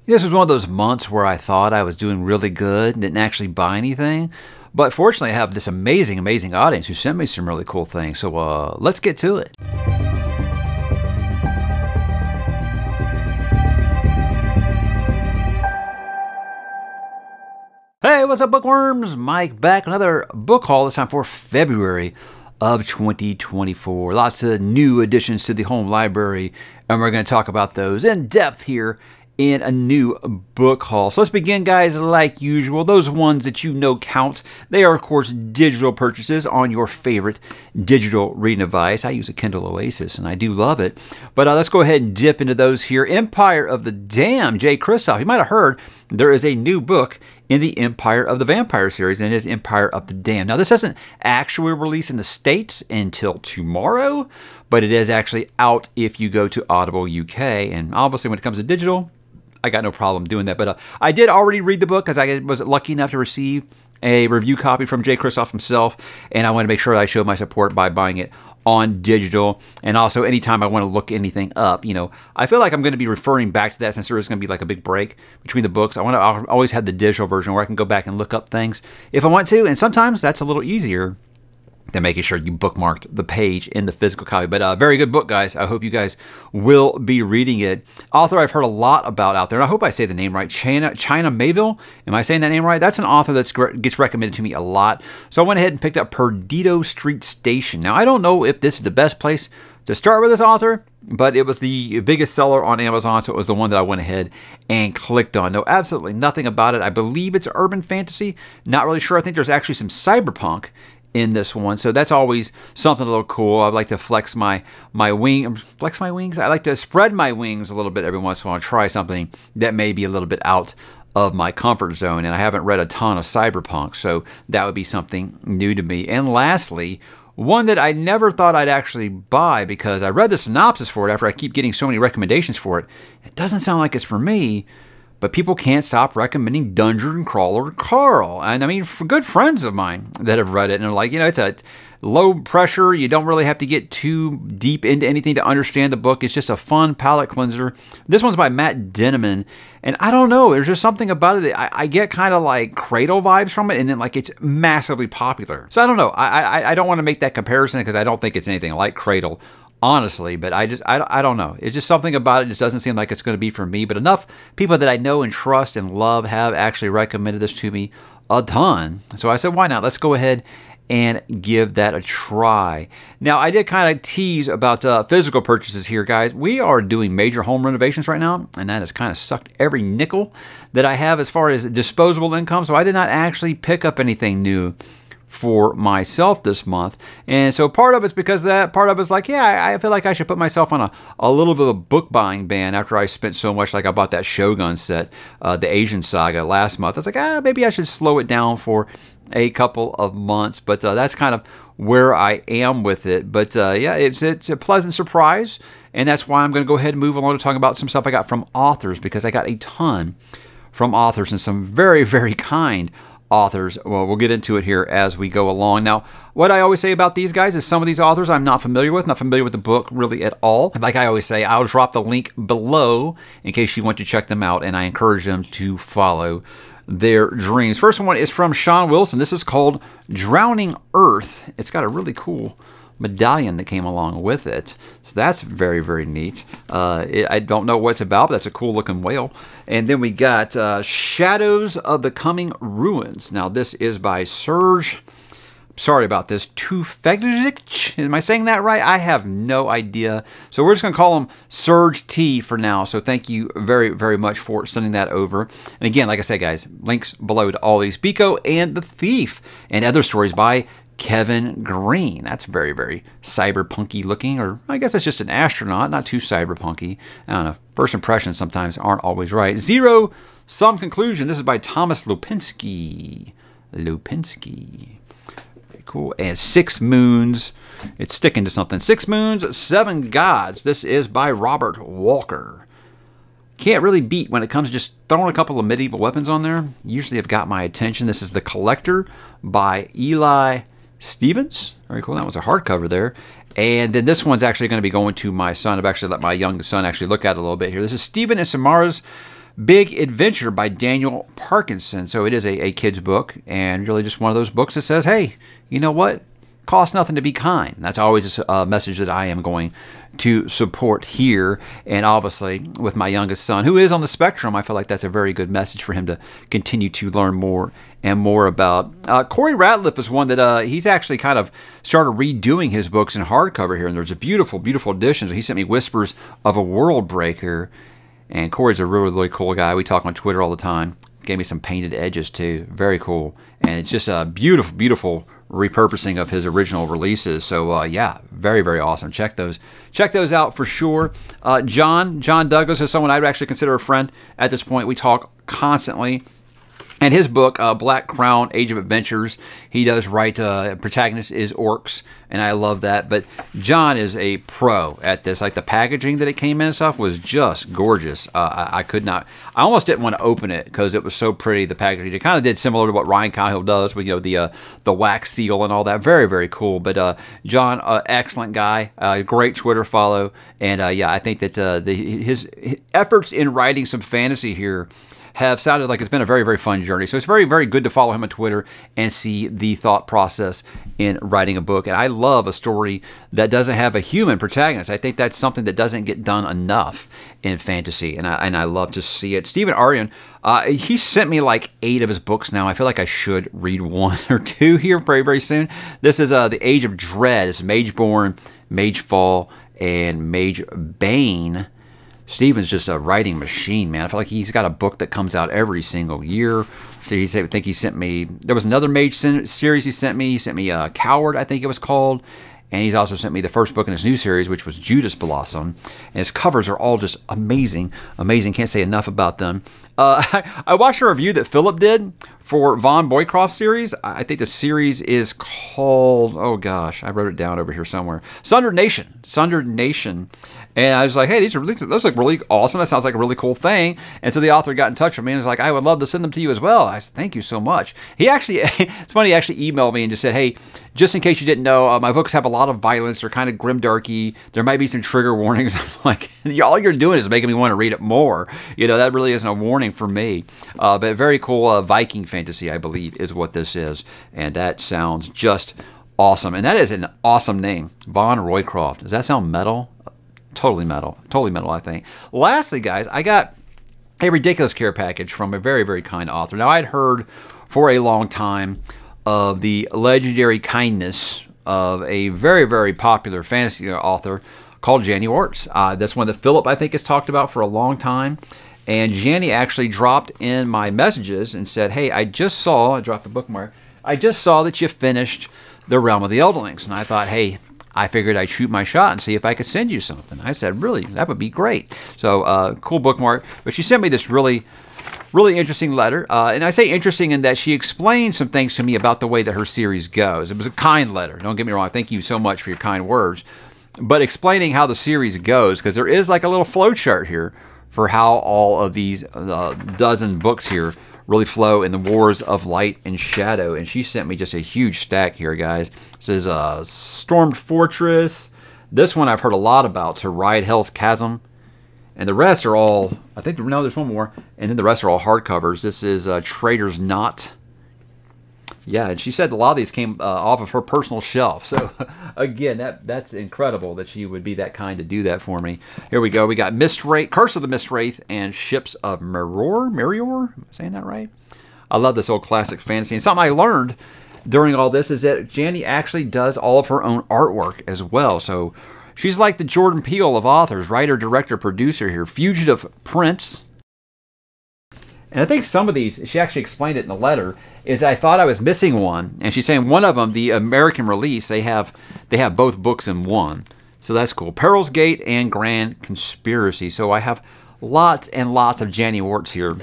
This was one of those months where I thought I was doing really good and didn't actually buy anything. But fortunately, I have this amazing audience who sent me some really cool things. So let's get to it. Hey, what's up, bookworms? Mike back. Another book haul, this time for February of 2024. Lots of new additions to the home library, and we're going to talk about those in depth here in a new book haul. So let's begin, guys, like usual. Those ones that you know count. They are, of course, digital purchases on your favorite digital reading device. I use a Kindle Oasis, and I do love it. But let's go ahead and dip into those here. Empire of the Damned, Jay Kristoff. You might have heard there is a new book in the Empire of the Vampire series, and it is Empire of the Damned. Now, this doesn't actually release in the States until tomorrow, but it is actually out if you go to Audible UK. And obviously, when it comes to digital, I got no problem doing that. But I did already read the book because I was lucky enough to receive a review copy from Jay Kristoff himself, and I want to make sure that I show my support by buying it on digital. And also, anytime I want to look anything up, you know, I feel like I'm going to be referring back to that since there is going to be like a big break between the books. I want to always have the digital version where I can go back and look up things if I want to, and sometimes that's a little easier than making sure you bookmarked the page in the physical copy. But very good book, guys. I hope you guys will be reading it. Author I've heard a lot about out there, and I hope I say the name right, ℙ𝕦𝕤𝕤𝕤. Am I saying that name right? That's an author that gets recommended to me a lot. So I went ahead and picked up Perdido Street Station. Now, I don't know if this is the best place to start with this author, but it was the biggest seller on Amazon, so it was the one that I went ahead and clicked on. No, absolutely nothing about it. I believe it's urban fantasy. Not really sure. I think there's actually some cyberpunk in this one, so that's always something a little cool. I like to flex my wings. I like to spread my wings a little bit every once in a while, try something that may be a little bit out of my comfort zone. And I haven't read a ton of cyberpunk, so that would be something new to me. And lastly, one that I never thought I'd actually buy because I read the synopsis for it after I keep getting so many recommendations for it. It doesn't sound like it's for me, but people can't stop recommending Dungeon Crawler Carl. And I mean, for good friends of mine that have read it, and they're like, you know, it's a low pressure. You don't really have to get too deep into anything to understand the book. It's just a fun palate cleanser. This one's by Matt Dinniman. And I don't know, there's just something about it. I get kind of like Cradle vibes from it, and then like it's massively popular. So I don't know. I don't want to make that comparison because I don't think it's anything like Cradle, honestly, but I don't know. It's just something about it just doesn't seem like it's going to be for me. But enough people that I know and trust and love have actually recommended this to me a ton. So I said, why not? Let's go ahead and give that a try. Now, I did kind of tease about physical purchases here, guys. We are doing major home renovations right now, and that has kind of sucked every nickel that I have as far as disposable income. So I did not actually pick up anything new for myself this month. And so part of it's because of that, part of it's like, yeah, I feel like I should put myself on a little bit of a book buying ban after I spent so much. Like I bought that Shogun set, the Asian Saga last month. I was like, maybe I should slow it down for a couple of months. But that's kind of where I am with it. But yeah, it's a pleasant surprise. And that's why I'm going to go ahead and move along to talk about some stuff I got from authors, because I got a ton from authors and some very, very kind authors. Well, we'll get into it here as we go along. Now, what I always say about these guys is some of these authors I'm not familiar with the book really at all. Like I always say, I'll drop the link below in case you want to check them out, and I encourage them to follow their dreams. First one is from Sean Wilson. This is called Drowning Earth. It's got a really cool medallion that came along with it, so that's very, very neat. I don't know what it's about, but that's a cool looking whale. And then we got Shadows of the Coming Ruins. Now this is by ℙ𝕤𝕤𝕣𝕠𝕠𝕜𝕤. Sorry about this. ℂ𝕙𝕒𝕠𝕠𝕜𝕤. Am I saying that right? I have no idea. So we're just going to call him Surge T for now. So thank you very, very much for sending that over. And again, like I said, guys, links below to all these. Biko and the Thief and other stories by Kevin Green. That's very, very cyberpunky looking, or I guess it's just an astronaut, not too cyberpunky. I don't know. First impressions sometimes aren't always right. Zero Sum Conclusion. This is by Thomas Lipinski. Very cool. And 6 Moons. It's sticking to something. 6 Moons, 7 Gods. This is by Robert Walker. Can't really beat when it comes to just throwing a couple of medieval weapons on there. Usually have got my attention. This is The Collector by Eli Stevens. Very cool. That was a hardcover there. And then this one's actually going to be going to my son. I've actually let my young son actually look at it a little bit here. This is Stephen and Samara's Big Adventure by Daniel Parkinson. So it is a kid's book, and really just one of those books that says, hey, you know what? Costs nothing to be kind. That's always a message that I am going to support here. And obviously, with my youngest son, who is on the spectrum, I feel like that's a very good message for him to continue to learn more and more about. Corey Ratliff is one that he's actually kind of started redoing his books in hardcover here. And there's a beautiful, beautiful edition. So he sent me Whispers of a World Breaker. And Corey's a really, really cool guy. We talk on Twitter all the time. Gave me some painted edges, too. Very cool. And it's just a beautiful, beautiful repurposing of his original releases. So, yeah, very, very awesome. Check those out for sure. John Douglas is someone I would actually consider a friend at this point. We talk constantly. And his book, Black Crown, Age of Adventures, he does write, protagonist is orcs, and I love that. But John is a pro at this. Like the packaging that it came in and stuff was just gorgeous. I almost didn't want to open it because it was so pretty, the packaging. It kind of did similar to what Ryan Cahill does with, the wax seal and all that. Very, very cool. But John, excellent guy, great Twitter follow. And yeah, I think that his efforts in writing some fantasy here have sounded like it's been a very, very fun journey. So it's very, very good to follow him on Twitter and see the thought process in writing a book. And I love a story that doesn't have a human protagonist. I think that's something that doesn't get done enough in fantasy, and I love to see it. Stephen Arion, he sent me like 8 of his books now. I feel like I should read 1 or 2 here very, very soon. This is The Age of Dread. It's Mageborn, Magefall, and Magebane. Steven's just a writing machine, man. I feel like he's got a book that comes out every single year. So I think he sent me, there was another Mage series he sent me. He sent me Coward, I think it was called. And he's also sent me the first book in his new series, which was Judas Blossom. And his covers are all just amazing. Amazing. Can't say enough about them. I watched a review that Philip did for Von Boycroft series. I think the series is called, oh gosh, I wrote it down over here somewhere. Sundered Nation. Sundered Nation. And I was like, hey, those look really awesome. That sounds like a really cool thing. And so the author got in touch with me and was like, I would love to send them to you as well. I said, thank you so much. He actually, it's funny, he actually emailed me and just said, hey, just in case you didn't know, my books have a lot of violence. They're kind of grimdarky. There might be some trigger warnings. I'm like, all you're doing is making me want to read it more. That really isn't a warning for me. But very cool Viking fantasy, I believe, is what this is. And that sounds just awesome. And that is an awesome name, Von Roycroft. Does that sound metal? Totally metal, I think. Lastly, guys, I got a ridiculous care package from a very, very kind author. Now, I'd heard for a long time of the legendary kindness of a very, very popular fantasy author called Janny Orts. That's one that Philip, I think, has talked about for a long time. And Janny actually dropped in my messages and said, hey, I dropped the bookmark, I just saw that you finished The Realm of the Eldlings. And I thought, hey, I figured I'd shoot my shot and see if I could send you something. I said, really, that would be great. So, cool bookmark. But she sent me this really, really interesting letter. And I say interesting in that she explained some things to me about the way that her series goes. It was a kind letter. Don't get me wrong. Thank you so much for your kind words. But explaining how the series goes, because there is like a little flow chart here for how all of these dozen books here really flow in the wars of light and shadow. And she sent me just a huge stack here, guys. This is Stormed Fortress. This one I've heard a lot about, to Ride Hell's Chasm. And the rest are all, I think, no, there's one more. And then the rest are all hardcovers. This is Traitor's Knot. Yeah, and she said a lot of these came off of her personal shelf. So, again, that's incredible that she would be that kind to do that for me. Here we go. We got Curse of the Mistwraith and Ships of Merior. Am I saying that right? I love this old classic fantasy. And something I learned during all this is that Janny actually does all of her own artwork as well. So, she's like the Jordan Peele of authors, writer, director, producer here. Fugitive Prince. And I think some of these, she actually explained it in the letter, is I thought I was missing one. And she's saying one of them, the American release, they have both books in one. So that's cool. Peril's Gate and Grand Conspiracy. So I have lots and lots of Janny Orts here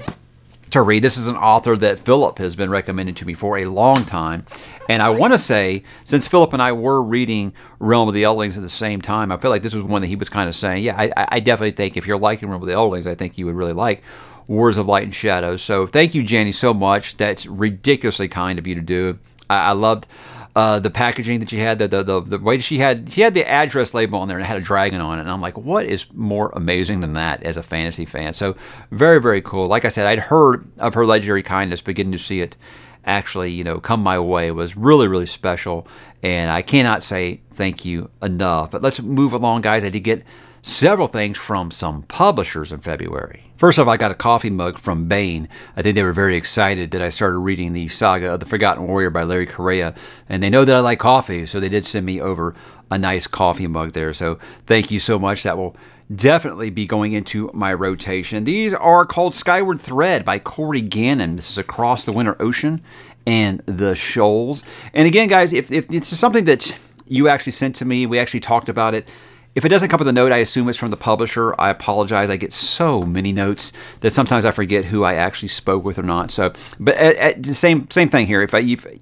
to read. This is an author that Philip has been recommending to me for a long time. And I want to say, since Philip and I were reading Realm of the Eldlings at the same time, I feel like this was one that he was kind of saying, yeah, I definitely think if you're liking Realm of the Eldlings, I think you would really like Wars of Light and Shadows. So thank you, Janny, so much. That's ridiculously kind of you to do. I loved the packaging that she had, the way she had the address label on there and it had a dragon on it. And I'm like, what is more amazing than that as a fantasy fan? So very, very cool. Like I said, I'd heard of her legendary kindness, but getting to see it actually, you know, come my way was really, really special. And I cannot say thank you enough. But let's move along, guys. I did get several things from some publishers in February. First off, I got a coffee mug from Baen. I think they were very excited that I started reading the saga of The Forgotten Warrior by Larry Correia, and they know that I like coffee, so they did send me over a nice coffee mug there. So thank you so much. That will definitely be going into my rotation. These are called Skyward Thread by Corey Gannon. This is Across the Winter Ocean and the Shoals. And again, guys, if it's something that you actually sent to me, we actually talked about it. If it doesn't come with a note, I assume it's from the publisher. I apologize. I get so many notes that sometimes I forget who I actually spoke with or not. So, but the same thing here. If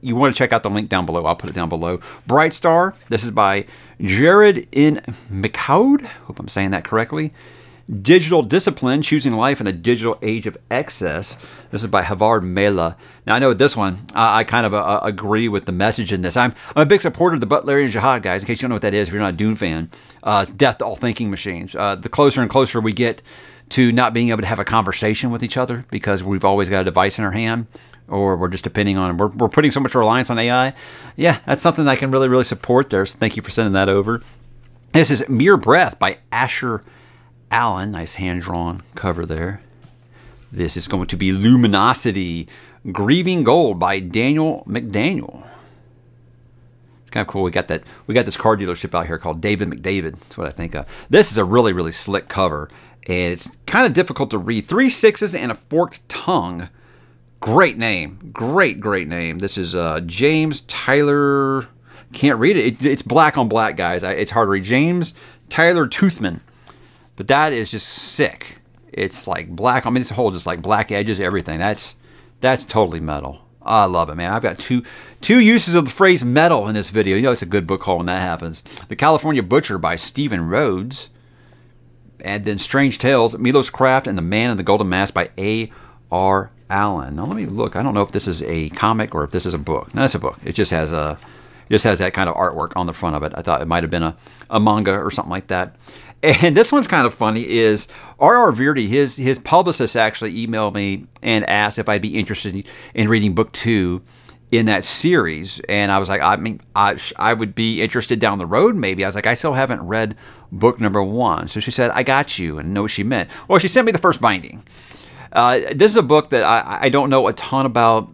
you want to check out the link down below, I'll put it down below. Bright Star. This is by ℓ𝕦𝕤𝕒𝕤𝕤. Hope I'm saying that correctly. Digital Discipline, Choosing Life in a Digital Age of Excess. This is by ℙ𝕙𝕦𝕣𝕔𝕙𝕤. Now, I know with this one, I kind of agree with the message in this. I'm a big supporter of the Butlerian Jihad, guys, in case you don't know what that is if you're not a Dune fan. It's death to all thinking machines. The closer and closer we get to not being able to have a conversation with each other because we've always got a device in our hand, or we're just depending on, we're putting so much reliance on AI. Yeah, that's something that I can really, really support there. So thank you for sending that over. This is Mere Breath by Asher Allen. Nice hand-drawn cover there. This is going to be Luminosity, Grieving Gold by Daniel McDaniel. It's kind of cool. We got this car dealership out here called David McDavid. That's what I think of. This is a really, really slick cover, and it's kind of difficult to read. 3 6s and a forked tongue. Great name. Great name. This is James Tyler. Can't read it. It's black on black, guys. It's hard to read. James Tyler Toothman. But that is just sick. It's like black. I mean, it's a whole just like black edges, everything. That's totally metal. I love it, man. I've got two uses of the phrase metal in this video. You know it's a good book haul when that happens. The California Butcher by Stephen Rhodes. And then Strange Tales, Milos Craft and the Man in the Golden Mask by A.R. Allen. Now let me look. I don't know if this is a comic or if this is a book. No, it's a book. It just has that kind of artwork on the front of it. I thought it might have been a manga or something like that. And this one's kind of funny is R.R. Virdi, his publicist actually emailed me and asked if I'd be interested in reading book 2 in that series. And I was like, I mean, I would be interested down the road maybe. I was like, I still haven't read book number 1. So she said, I got you, and know what she meant. Well, she sent me the first binding. This is a book that I don't know a ton about.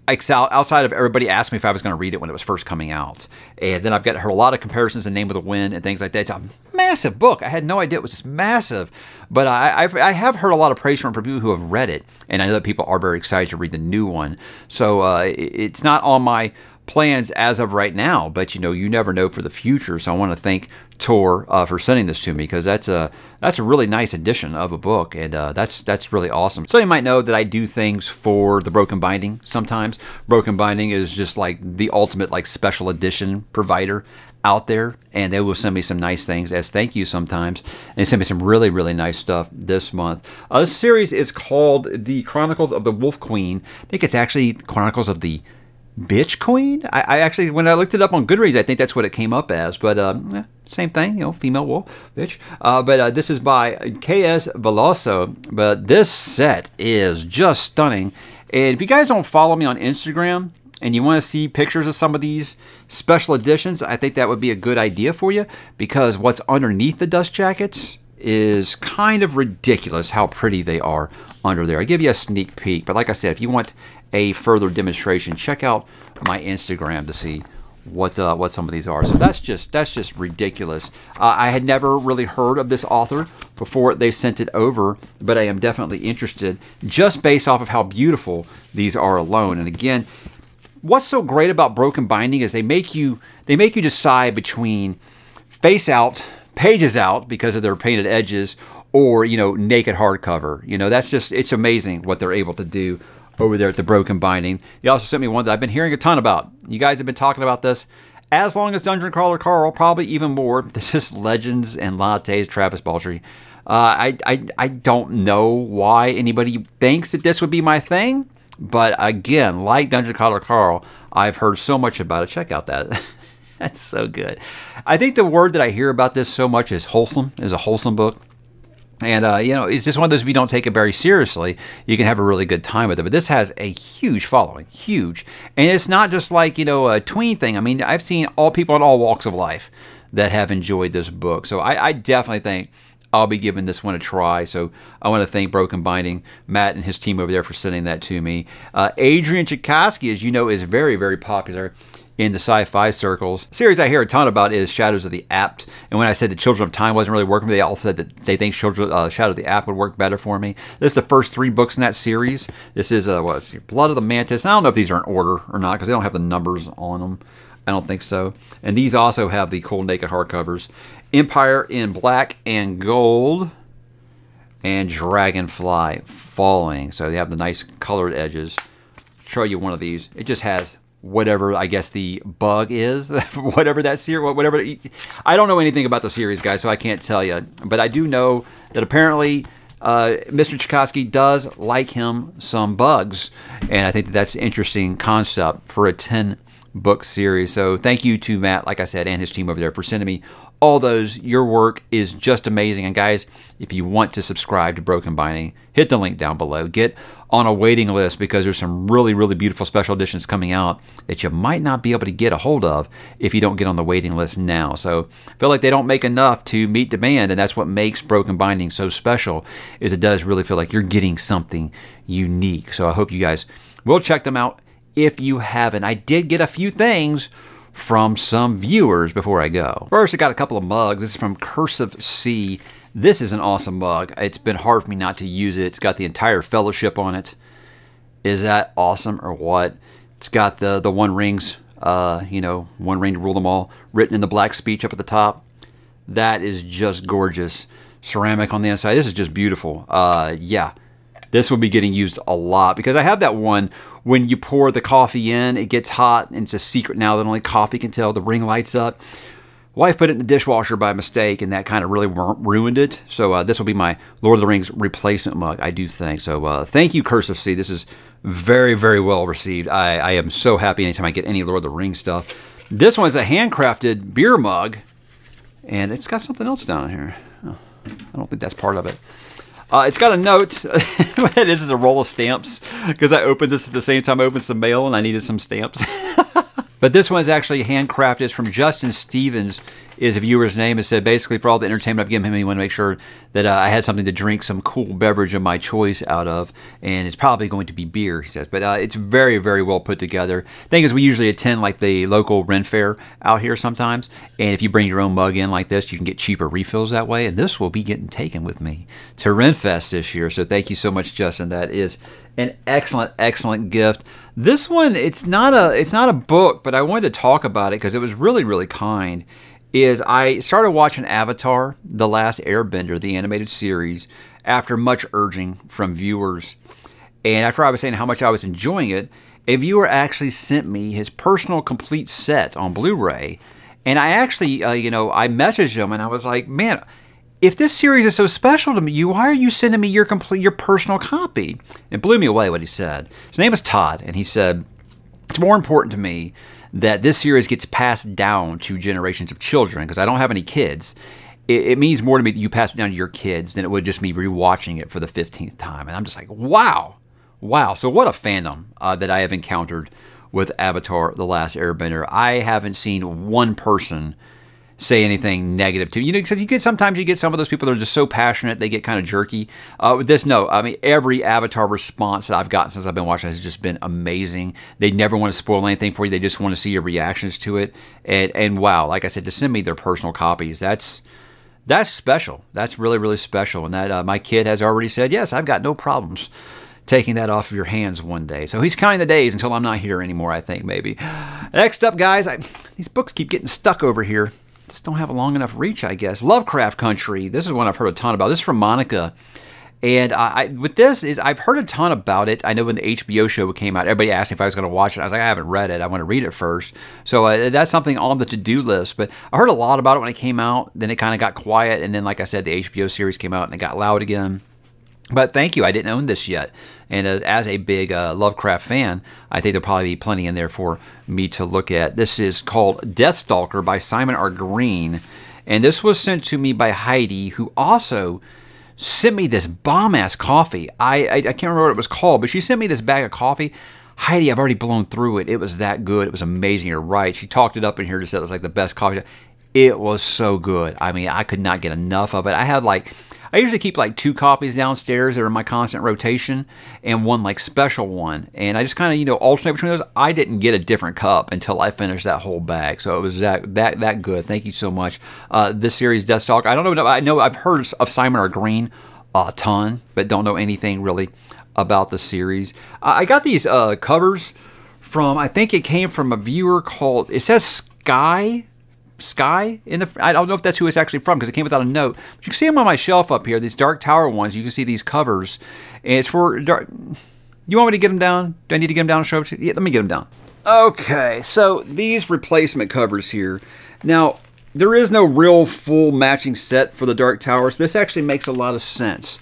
Outside of everybody asked me if I was going to read it when it was first coming out. And then I've got heard a lot of comparisons to Name of the Wind and things like that. It's a massive book. I had no idea it was this massive. But I have heard a lot of praise from people who have read it. And I know that people are very excited to read the new one. So it's not on my plans as of right now, but you know, you never know for the future. So I want to thank Tor for sending this to me, because that's a really nice edition of a book, and that's really awesome. So you might know that I do things for the Broken Binding sometimes. Broken Binding is just like the ultimate like special edition provider out there, and they will send me some nice things as thank you sometimes, and they send me some really, really nice stuff this month. This series is called The Chronicles of the Wolf Queen. I think it's actually Chronicles of the Bitch Queen? I actually, when I looked it up on Goodreads, I think that's what it came up as, but same thing, you know, female wolf, bitch. But this is by K.S. Veloso, but this set is just stunning. And if you guys don't follow me on Instagram and you want to see pictures of some of these special editions, I think that would be a good idea for you, because what's underneath the dust jackets is kind of ridiculous how pretty they are under there. I give you a sneak peek, but like I said, if you want a further demonstration, check out my Instagram to see what some of these are. So that's just ridiculous. I had never really heard of this author before they sent it over, but I am definitely interested just based off of how beautiful these are alone. And again, what's so great about Broken Binding is they make you decide between face out, pages out because of their painted edges, or you know, naked hardcover. You know, it's amazing what they're able to do over there at the Broken Binding. They also sent me one that I've been hearing a ton about. You guys have been talking about this as long as Dungeon Crawler Carl, probably even more. This is Legends and Lattes, Travis Baldree. I don't know why anybody thinks that this would be my thing, But again, like Dungeon Crawler Carl, I've heard so much about it. Check out that. That's so good. I think the word that I hear about this so much is wholesome. It's a wholesome book. And, you know, it's just one of those, if you don't take it very seriously, you can have a really good time with it. But this has a huge following, huge. And it's not just like, you know, a tween thing. I mean, I've seen all people in all walks of life that have enjoyed this book. So I definitely think I'll be giving this one a try. So I want to thank Broken Binding, Matt and his team over there for sending that to me. Adrian Tchaikovsky, as you know, is very, very popular in the sci-fi circles. The series I hear a ton about is Shadows of the Apt. And when I said the Children of Time wasn't really working for me, they all said that they think Shadow of the Apt would work better for me. This is the first 3 books in that series. This is Blood of the Mantis. I don't know if these are in order or not because they don't have the numbers on them. I don't think so. And these also have the cool naked hardcovers. Empire in black and gold. And Dragonfly Falling. So they have the nice colored edges. I'll show you one of these. It just has whatever I guess the bug is, whatever that series, whatever. I don't know anything about the series, guys, so I can't tell you. But I do know that apparently Mr. Tchaikovsky does like him some bugs, and I think that that's an interesting concept for a 10-book series. So thank you to Matt, like I said, and his team over there for sending me all those. Your work is just amazing. And guys, if you want to subscribe to Broken Binding, hit the link down below. Get on a waiting list because there's some really, really beautiful special editions coming out that you might not be able to get a hold of if you don't get on the waiting list now. So I feel like they don't make enough to meet demand, and that's what makes Broken Binding so special, is it does really feel like you're getting something unique. So I hope you guys will check them out if you haven't. I did get a few things from some viewers before I go. First, I got a couple of mugs. This is from Cursive C. This is an awesome mug. It's been hard for me not to use it. It's got the entire fellowship on it. Is that awesome or what? It's got the one rings, you know, one ring to rule them all, written in the black speech up at the top. That is just gorgeous. Ceramic on the inside. This is just beautiful. Yeah. This will be getting used a lot because I have that one when you pour the coffee in, it gets hot, and it's a secret now that only coffee can tell. The ring lights up. Wife put it in the dishwasher by mistake, and that kind of really ruined it. So this will be my Lord of the Rings replacement mug, I do think. So thank you, Cursive C. This is very, very well received. I am so happy anytime I get any Lord of the Rings stuff. This one is a handcrafted beer mug, and it's got something else down here. Oh, I don't think that's part of it. It's got a note. What it is a roll of stamps because I opened this at the same time I opened some mail and I needed some stamps. But this one is actually handcrafted. It's from Justin Stevens, is a viewer's name. It said, basically, for all the entertainment I've given him, he wanted to make sure that I had something to drink some cool beverage of my choice out of. And it's probably going to be beer, he says. But it's very, very well put together. Thing is, we usually attend like the local Ren Fair out here sometimes. And if you bring your own mug in like this, you can get cheaper refills that way. And this will be getting taken with me to Renfest this year. So thank you so much, Justin. That is an excellent, excellent gift. This one, it's not a book, but I wanted to talk about it because it was really, really kind. Is I started watching Avatar, The Last Airbender, the animated series, after much urging from viewers. And after I was saying how much I was enjoying it, a viewer actually sent me his personal complete set on Blu-ray. And I actually, you know, I messaged him and I was like, man, if this series is so special to me, why are you sending me your personal copy? It blew me away what he said. His name is Todd, and he said, it's more important to me that this series gets passed down to generations of children, because I don't have any kids. It means more to me that you pass it down to your kids than it would just me rewatching it for the 15th time. And I'm just like, wow. Wow. So what a fandom that I have encountered with Avatar, The Last Airbender. I haven't seen one person say anything negative to you know, because sometimes you get some of those people that are just so passionate they get kind of jerky. With this, no, I mean every Avatar response that I've gotten since I've been watching has just been amazing. They never want to spoil anything for you. They just want to see your reactions to it. And wow, like I said, to send me their personal copies, that's special. That's really, really special. And that my kid has already said, yes, I've got no problems taking that off of your hands one day. So he's counting the days until I'm not here anymore, I think, maybe. Next up, guys, these books keep getting stuck over here. Just don't have a long enough reach, I guess. Lovecraft Country. This is one I've heard a ton about. This is from Monica. And with this is I've heard a ton about it. I know when the HBO show came out, everybody asked me if I was going to watch it. I was like, I haven't read it. I want to read it first. So that's something on the to-do list. But I heard a lot about it when it came out. Then it kind of got quiet. And then, like I said, the HBO series came out and it got loud again. But thank you. I didn't own this yet. And as a big Lovecraft fan, I think there'll probably be plenty in there for me to look at. This is called Deathstalker by Simon R. Green. And this was sent to me by Heidi, who also sent me this bomb-ass coffee. I can't remember what it was called, but she sent me this bag of coffee. Heidi, I've already blown through it. It was that good. It was amazing. You're right. She talked it up in here, just said it was like the best coffee. It was so good. I mean, I could not get enough of it. I usually keep like 2 copies downstairs that are in my constant rotation and one like special one. And I just kind of, you know, alternate between those. I didn't get a different cup until I finished that whole bag. So it was that good. Thank you so much. This series, Deathstalker, I know I've heard of Simon R. Green a ton, but don't know anything really about the series. I got these covers from, I think it came from a viewer called, it says Sky in the, I don't know if that's who it's actually from because it came without a note. But you can see them on my shelf up here. These Dark Tower ones. You can see these covers, and it's for dark. You want me to get them down? Do I need to get them down and show it to you? Yeah, let me get them down. Okay, so these replacement covers here. Now there is no real full matching set for the Dark Tower, so this actually makes a lot of sense.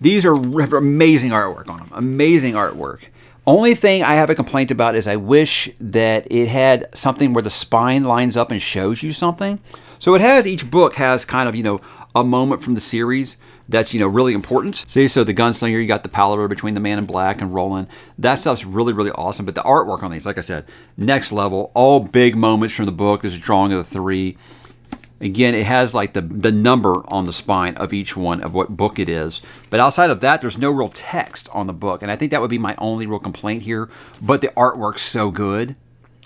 These are amazing artwork on them. Amazing artwork. Only thing I have a complaint about is I wish that it had something where the spine lines up and shows you something. So it has, each book has kind of, you know, a moment from the series that's, you know, really important. See, so the Gunslinger, you got the palaver between the Man in Black and Roland. That stuff's really, really awesome. But the artwork on these, like I said, next level. All big moments from the book. There's a drawing of the 3. Again, it has like the number on the spine of each one of what book it is. But outside of that, there's no real text on the book. And I think that would be my only real complaint here. But the artwork's so good.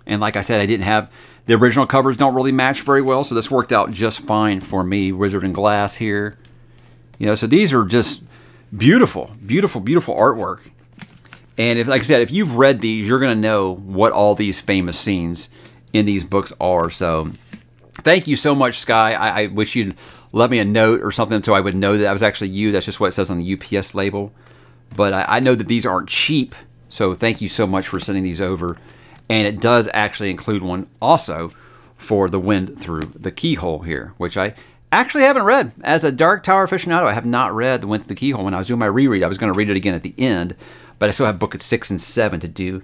And like I said, I didn't have, the original covers don't really match very well. So this worked out just fine for me. Wizard and Glass here. You know, so these are just beautiful, beautiful, beautiful artwork. And if, like I said, if you've read these, you're going to know what all these famous scenes in these books are. So thank you so much, Sky. I wish you'd let me a note or something so I would know that was actually you. That's just what it says on the UPS label. But I know that these aren't cheap, so thank you so much for sending these over. And it does actually include one also for The Wind Through the Keyhole here, which I actually haven't read. As a Dark Tower aficionado, I have not read The Wind Through the Keyhole. When I was doing my reread, I was going to read it again at the end, but I still have book 6 and 7 to do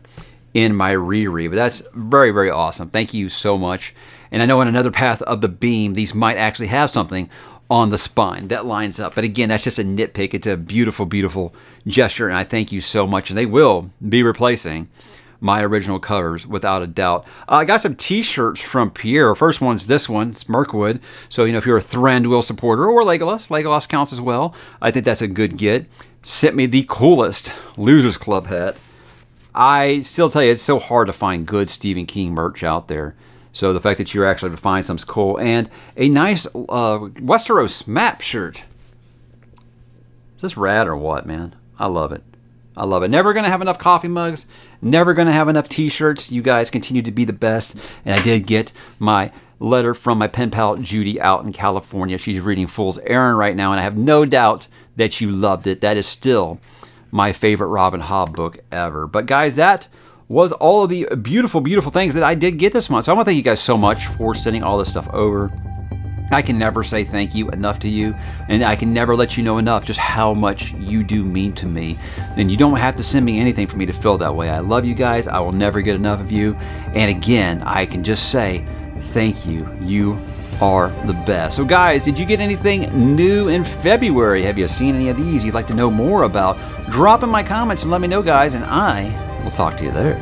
in my reread. But that's very, very awesome. Thank you so much. And I know in Another Path of the Beam, these might actually have something on the spine that lines up. But again, that's just a nitpick. It's a beautiful, beautiful gesture, and I thank you so much. And they will be replacing my original covers without a doubt. I got some t-shirts from Pierre. First one's this one. It's Mirkwood. So, you know, if you're a Thranduil supporter or Legolas counts as well. I think that's a good get. Sent me the coolest Losers Club hat. I still tell you, it's so hard to find good Stephen King merch out there. So the fact that you're actually able to find some's cool. And a nice Westeros map shirt. Is this rad or what, man? I love it. I love it. Never going to have enough coffee mugs. Never going to have enough t-shirts. You guys continue to be the best. And I did get my letter from my pen pal Judy out in California. She's reading Fool's Errand right now. And I have no doubt that you loved it. That is still my favorite Robin Hobb book ever. But guys, that was all of the beautiful, beautiful things that I did get this month. So I want to thank you guys so much for sending all this stuff over. I can never say thank you enough to you, and I can never let you know enough just how much you do mean to me. And you don't have to send me anything for me to feel that way. I love you guys. I will never get enough of you. And again, I can just say thank you. You are the best. So guys, did you get anything new in February? Have you seen any of these you'd like to know more about? Drop in my comments and let me know, guys, and I will talk to you there.